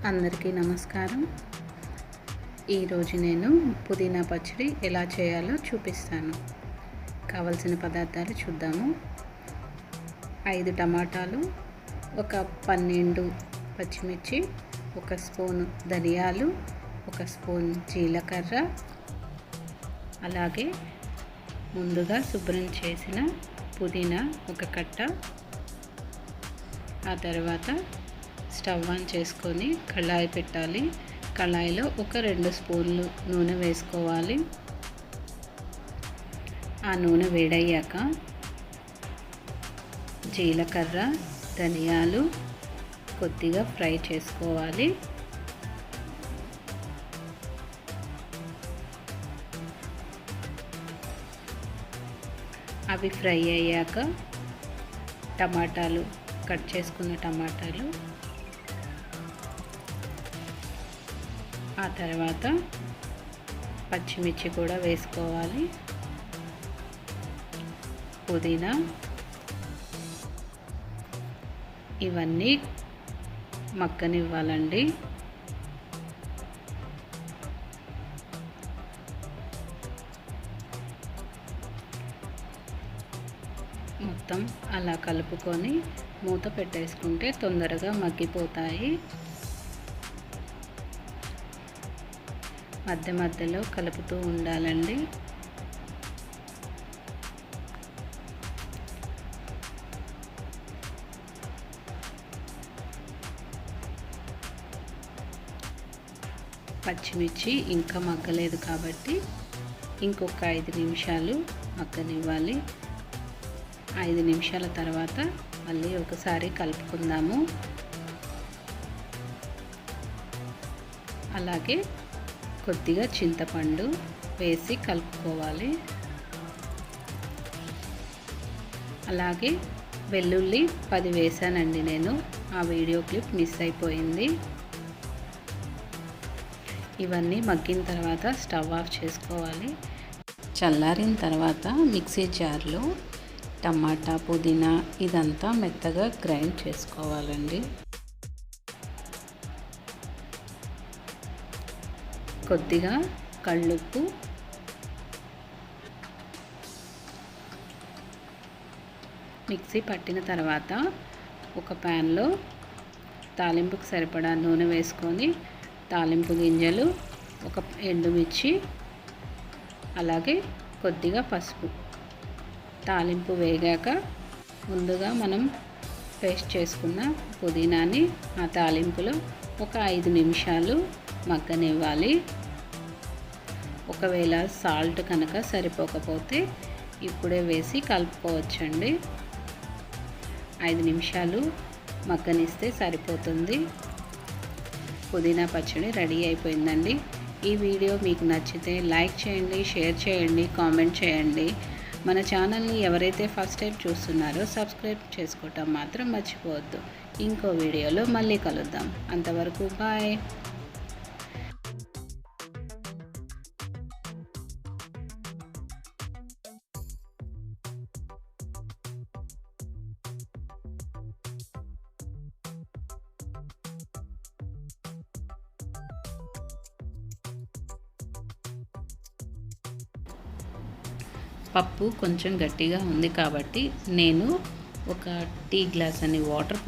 అందరికీ నమస్కారం. ఈరోజు నేను పుదీనా పచ్చడి ఎలా చేయాలో చూపిస్తాను. కావలసిన పదార్థాలు చూద్దాము. 5 టమాటాలు, ఒక 12 పచ్చిమిర్చి, 1 స్పూను ధనియాలు, 1 స్పూన్ జీలకర్ర, అలాగే ముందుగా శుభ్రం చేసిన పుదీనా 1 కట్ట. ఆ తర్వాత స్టవ్ ఆన్ చేసుకొని కళాయి పెట్టాలి. కళాయిలో ఒక 2 స్పూన్లు నూనె వేసుకోవాలి. ఆ నూనె వేడయ్యాక జీలకర్ర, ధనియాలు కొద్దిగా ఫ్రై చేసుకోవాలి. అవి ఫ్రై అయ్యాక టమాటాలు, కట్ చేసుకున్న టమాటాలు, ఆ తర్వాత పచ్చిమిర్చి కూడా వేసుకోవాలి. పుదీనా, ఇవన్నీ మగ్గనివ్వాలండి. మొత్తం అలా కలుపుకొని మూత పెట్టేసుకుంటే తొందరగా మగ్గిపోతాయి. మధ్య మధ్యలో కలుపుతూ ఉండాలండి. పచ్చిమిర్చి ఇంకా మగ్గలేదు కాబట్టి ఇంకొక 5 నిమిషాలు మగ్గనివ్వాలి. 5 నిమిషాల తర్వాత మళ్ళీ ఒకసారి కలుపుకుందాము. అలాగే కొద్దిగా చింతపండు వేసి కలుపుకోవాలి. అలాగే వెల్లుల్లి 10 వేసానండి నేను. ఆ వీడియో క్లిప్ మిస్ అయిపోయింది. ఇవన్నీ మగ్గిన తర్వాత స్టవ్ ఆఫ్ చేసుకోవాలి. చల్లారిన తర్వాత మిక్సీ జార్లో టమాటా, పుదీనా ఇదంతా మెత్తగా గ్రైండ్ చేసుకోవాలండి. కొద్దిగా కళ్ళుప్పు, మిక్సీ పట్టిన తర్వాత ఒక ప్యాన్లో తాలింపుకు సరిపడా నూనె వేసుకొని తాలింపు గింజలు, ఒక ఎండుమిర్చి, అలాగే కొద్దిగా పసుపు. తాలింపు వేగాక ముందుగా మనం పేస్ట్ చేసుకున్న పుదీనాని ఆ తాలింపులో ఒక 5 నిమిషాలు మగ్గనివ్వాలి. ఒకవేళ సాల్ట్ కనుక సరిపోకపోతే ఇప్పుడే వేసి కలుపుకోవచ్చండి. 5 నిమిషాలు మగ్గనిస్తే సరిపోతుంది. పుదీనా పచ్చడి రెడీ అయిపోయిందండి. ఈ వీడియో మీకు నచ్చితే లైక్ చేయండి, షేర్ చేయండి, కామెంట్ చేయండి. మన ఛానల్ని ఎవరైతే ఫస్ట్ టైం చూస్తున్నారో సబ్స్క్రైబ్ చేసుకోవటం మాత్రం మర్చిపోవద్దు. ఇంకో వీడియోలో మళ్ళీ కలుద్దాం. అంతవరకు బాయ్. పప్పు కొంచెం గట్టిగా ఉంది కాబట్టి నేను ఒక టీ గ్లాస్ అని వాటర్